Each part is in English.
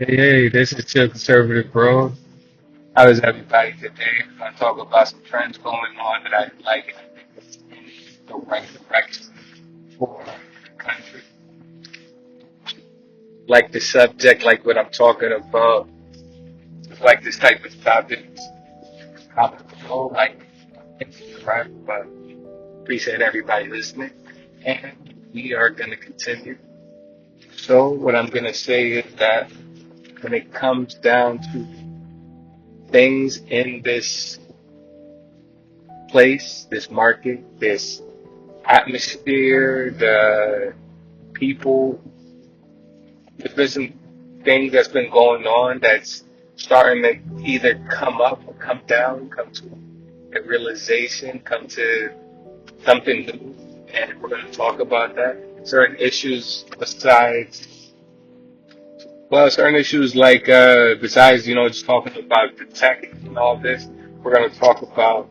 Hey, this is Chill Conservative Bro. How is everybody today? We're going to talk about some trends going on that I like and I think it's in the right direction for the country. Like the subject, like what I'm talking about, like this type of topics. I don't like right? But appreciate everybody listening. And we are going to continue. So, what I'm going to say is that when it comes down to things in this place, this market, this atmosphere, the people, there's some things that's been going on that's starting to either come up or come down, come to a realization, come to something new, and we're going to talk about that. Certain issues besides, well, certain issues like, besides, just talking about the tech and all this, we're going to talk about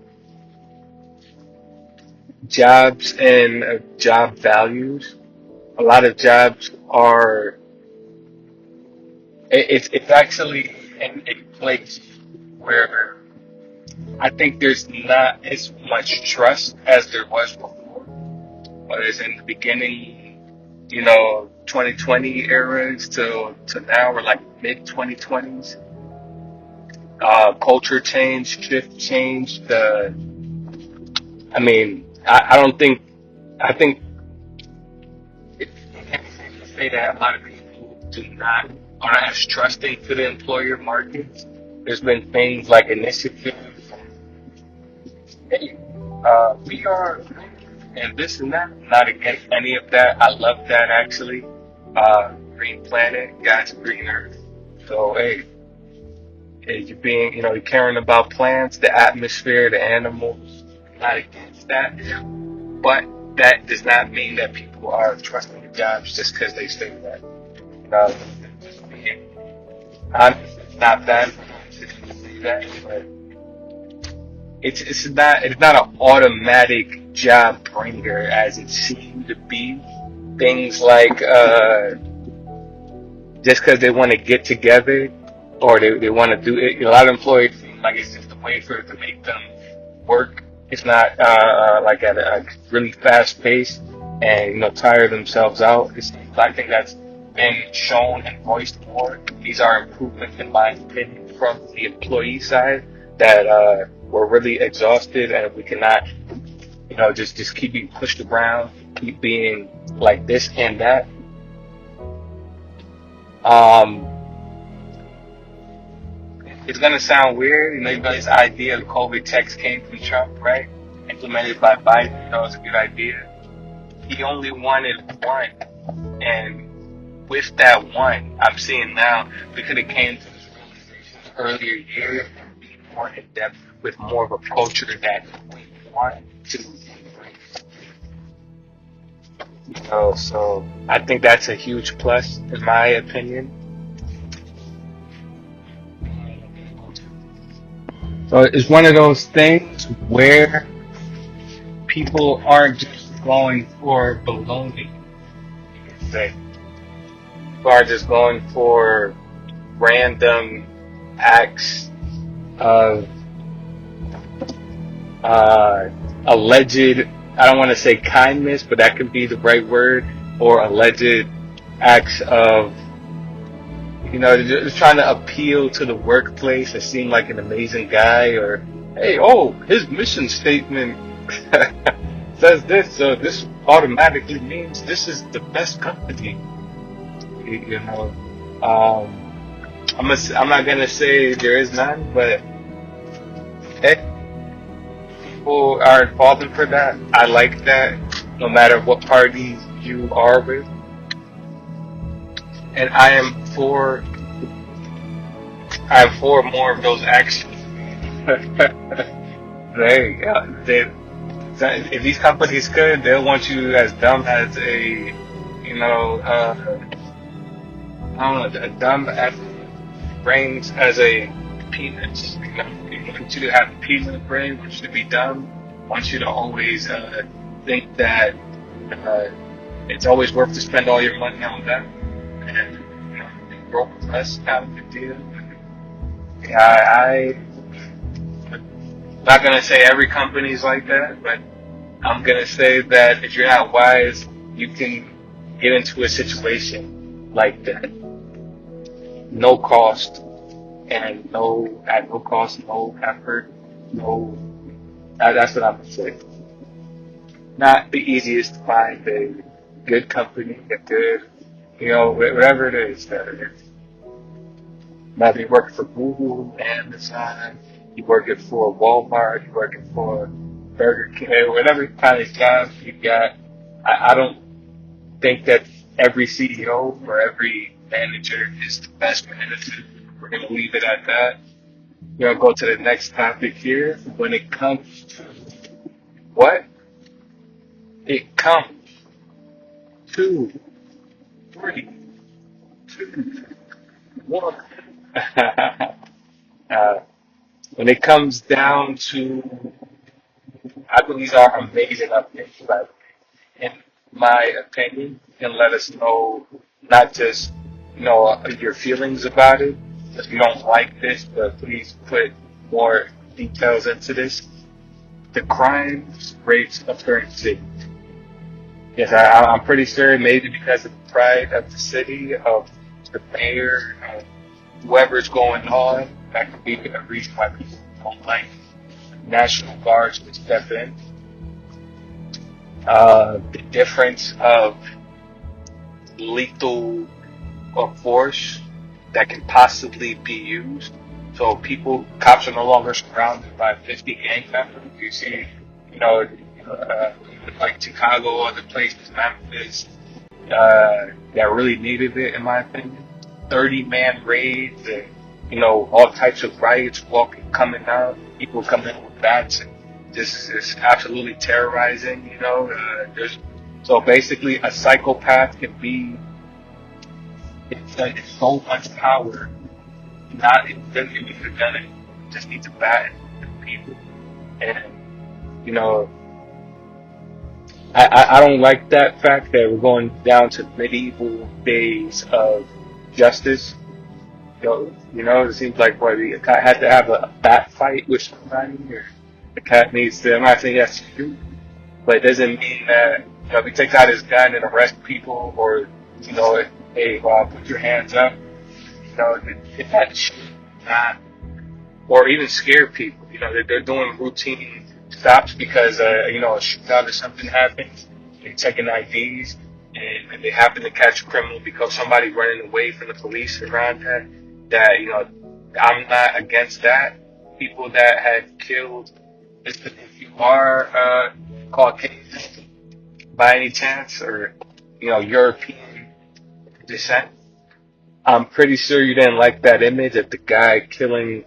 jobs and job values. A lot of jobs are it's actually in a place where I think there's not as much trust as there was before. Whereas in the beginning, 2020 eras to now, we're like mid 2020s. Culture change, shift change. I don't think. I think it's safe to say that a lot of people do not are not as trusting to the employer markets. There's been things like initiatives, hey, we are, and this and that. Not against any of that. I love that actually. Green planet, God's green earth. So hey, you're caring about plants, the atmosphere, the animals. Not against that, but that does not mean that people are trusting the jobs just because they say that. Uh, just being honest, it's not bad for them to say that, but it's not an automatic job bringer as it seemed to be. Things like just because they want to get together or they want to do it. A lot of employees seem like it's just a way for it to make them work. It's not like at a really fast pace and tire themselves out. I think that's been shown and voiced more. These are improvements, in my opinion, from the employee side that we're really exhausted and we cannot, just keep being pushed around, keep being like this and that. Um, it's gonna sound weird, this idea of COVID checks came from Trump, right? Implemented by Biden, it's a good idea. He only wanted one, and with that one, I'm seeing now we could have came to this realization earlier year and be more in depth with more of a culture that we want to embrace. So I think that's a huge plus in my opinion. So it's one of those things where people aren't just going for baloney, you could say. People are just going for random acts of alleged, I don't want to say kindness, but that could be the right word, or alleged acts of, just trying to appeal to the workplace or seem like an amazing guy, or, hey, oh, his mission statement says this, so this automatically means this is the best company. You know, I'm not gonna say there is none, but hey, people are falling for that. I like that, no matter what party you are with, and I am for more of those actions. If these companies could, they'll want you as dumb as a, I don't know, dumb as brains as a peanuts. They want you to have a peanut brain, want you to be dumb, want you to always think that it's always worth to spend all your money on them, and be broke stress kind of deal. I'm not gonna say every company's like that, but I'm gonna say that if you're not wise, you can get into a situation like that, no cost, and no cost, no effort, no. That's what I'm gonna say. Not the easiest to find a good company, a good, whatever it is that it is. Whether you're working for Google, Amazon, you're working for Walmart, you're working for Burger King, whatever kind of job you got, I don't think that every CEO or every manager is the best manager. We're going to leave it at that. We're going to go to the next topic here. When it comes to what? It comes to 3, 2, 1. When it comes down to, I believe these are amazing updates, but in my opinion, can let us know not just, your feelings about it. If you don't like this, but please put more details into this. The crime rates of certain cities. Yes, I'm pretty sure maybe because of the pride of the city, of the mayor, whoever's going on, that could be a reason why people don't like National Guards to step in. The difference of lethal force that can possibly be used. So cops are no longer surrounded by 50 gang members. You see, like Chicago, other places, Memphis, that really needed it, in my opinion. 30-man raids and, all types of riots coming out, people coming in with bats and just absolutely terrorizing, so basically a psychopath can be, it's so much power. It doesn't even need a gun anymore. It just needs a bat and people. And, I don't like that fact that we're going down to medieval days of justice. It seems like the cat had to have a bat fight with somebody, or the cat needs to. I'm not saying he has to shoot, but it doesn't mean that if he takes out his gun and arrests people, or hey, put your hands up. If that should not, or even scare people. They're doing routine stops because a shootout or something happens. They're checking IDs, and they happen to catch a criminal because somebody running away from the police around that. I'm not against that. People that had killed, if you are Caucasian by any chance, or European descent, I'm pretty sure you didn't like that image of the guy killing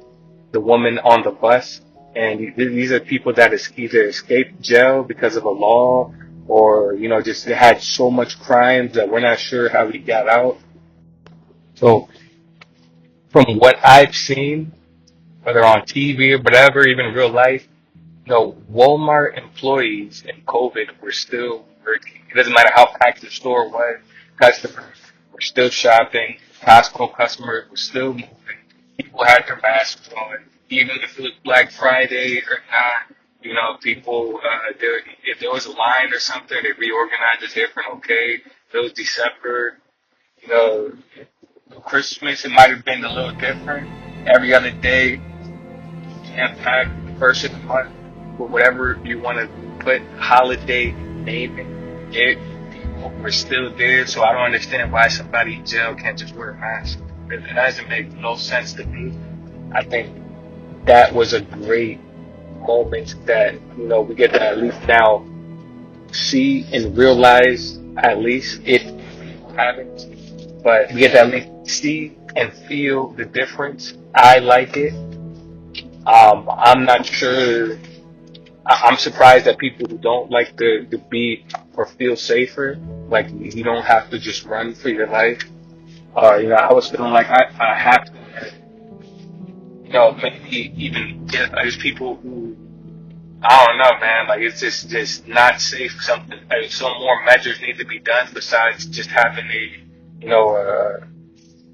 the woman on the bus. And these are people that either escaped jail because of a law, or just they had so much crimes that we're not sure how he got out. So from what I've seen, whether on TV or whatever, even real life, Walmart employees in COVID were still working. It doesn't matter how packed the store was. Customers were still shopping. Costco customers were still moving. People had their masks on, even if it was Black Friday or not. People, if there was a line or something, they reorganized it different. Okay, if it was December, you know, Christmas, it might have been a little different. Every other day, jam-packed, first of the month, or whatever you want to put holiday naming. People were still there, so I don't understand why somebody in jail can't just wear a mask. It doesn't make no sense to me. I think that was a great moment that, we get to at least now see and realize, at least if people haven't, but we get to at least see and feel the difference. I like it. I'm not sure. I'm surprised that people who don't like to be or feel safer, like you don't have to just run for your life. I was feeling like I have to, maybe even there's people who, I don't know, man, like it's just not safe. Some more measures need to be done besides just having a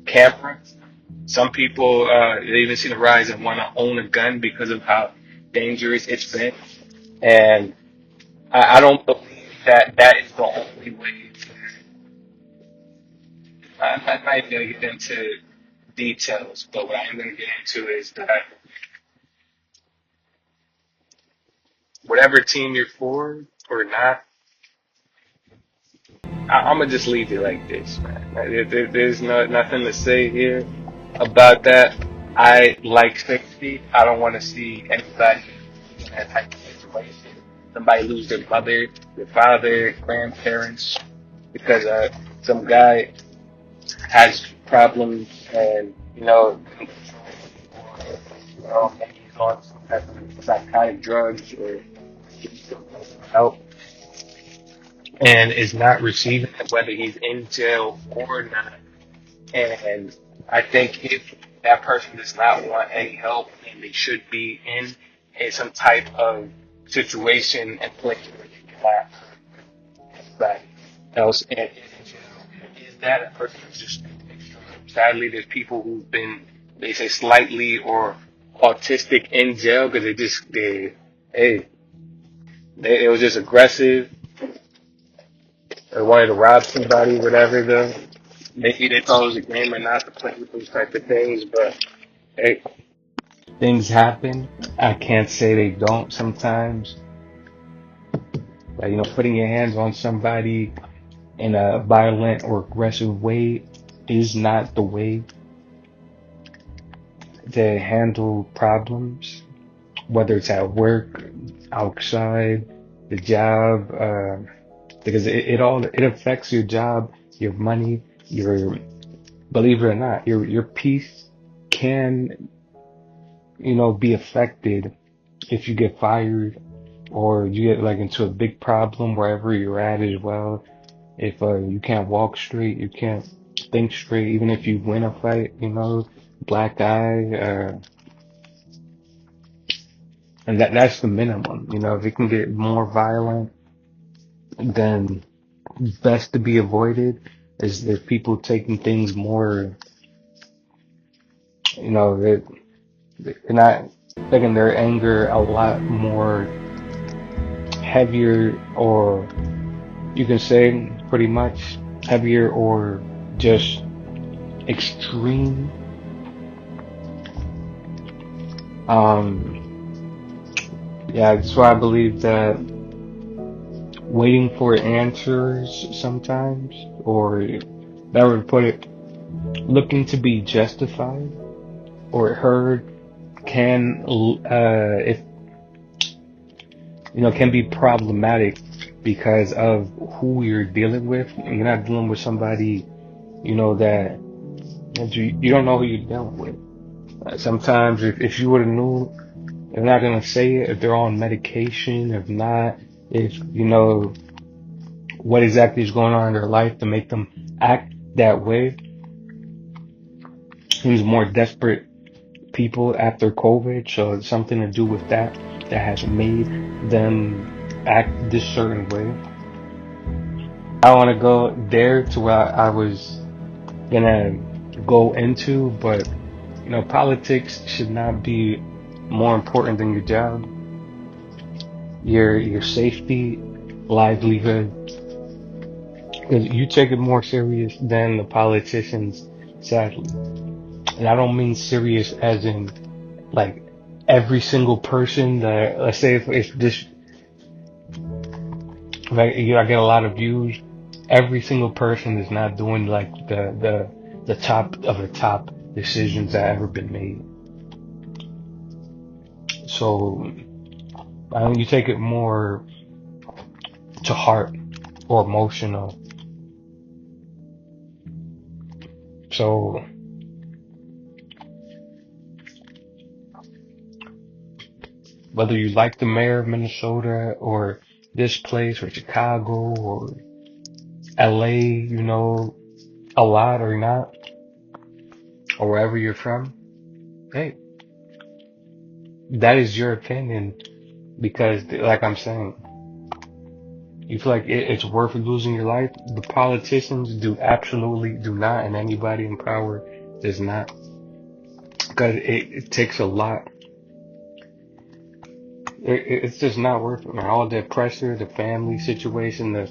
camera. Some people, they even seen a rise and want to own a gun because of how dangerous it's been. And I don't believe that that is the only way to, I'm not even going to get into details, but what I am going to get into is that whatever team you're for or not, I'm gonna just leave it like this, man. There's nothing to say here about that. I like safety. I don't want to see anybody in that type of situation. Somebody lose their mother, their father, grandparents, because some guy has problems and maybe he's on some type of psychotic drugs or help and is not receiving it, whether he's in jail or not. And I think if that person does not want any help and they should be in some type of situation and place where they cannot hurt anybody else and in jail, is that a person who's just sadly there's people who've been, they say, slightly or autistic in jail because hey, it was just aggressive or wanted to rob somebody, whatever. Maybe they thought it was a game or not to play with those type of things, but hey, things happen. I can't say they don't sometimes. Like, putting your hands on somebody in a violent or aggressive way is not the way to handle problems, whether it's at work, outside, the job, because it affects your job, your money, believe it or not, your peace can, be affected if you get fired or you get like into a big problem wherever you're at as well. If you can't walk straight, you can't think straight, even if you win a fight, black eye, and that's the minimum. If it can get more violent, then best to be avoided is if people taking things more, they're not taking their anger a lot more heavier, or you can say pretty much heavier or just extreme. Yeah, that's why I believe that waiting for answers sometimes, or better to put it, looking to be justified or heard can, if can be problematic because of who you're dealing with. You're not dealing with somebody, that you don't know who you're dealing with. Sometimes if you would have knew, they're not gonna say it if they're on medication, if not, if what exactly is going on in their life to make them act that way. Seems more desperate people after COVID, so it's something to do with that has made them act this certain way. I don't want to go there to where I was gonna go into, but politics should not be more important than your job, your safety, livelihood. Because you take it more serious than the politicians, sadly. And I don't mean serious as in like every single person that, let's say if this, like, I get a lot of views, every single person is not doing like the top of the top decisions that ever been made. So you take it more to heart or emotional. So whether you like the mayor of Minnesota or this place or Chicago or LA, a lot or not, or wherever you're from, hey, that is your opinion because, like I'm saying, you feel like it's worth losing your life. The politicians do absolutely do not, and anybody in power does not. because it takes a lot. It's just not worth it, man. All the pressure, the family situation, the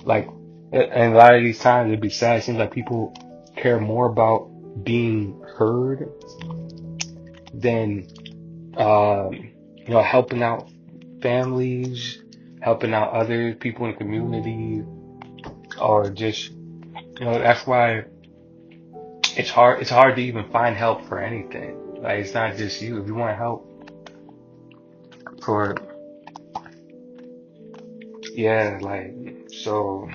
like, and a lot of these times it'd be sad. It seems like people care more about being heard than, helping out families, helping out other people in the community, or just, that's why it's hard. It's hard to even find help for anything. Like, it's not just you. If you want help for, yeah, like, so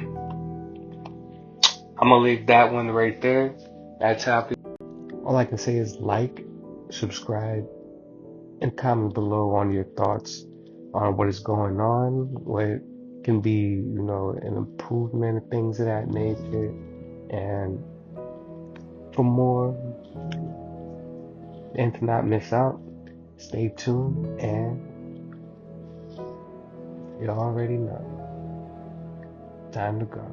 I'm gonna leave that one right there. That topic. All I can say is like, subscribe, and comment below on your thoughts on what is going on, what can be, an improvement and things of that nature. And for more, and to not miss out, stay tuned, and you already know, time to go.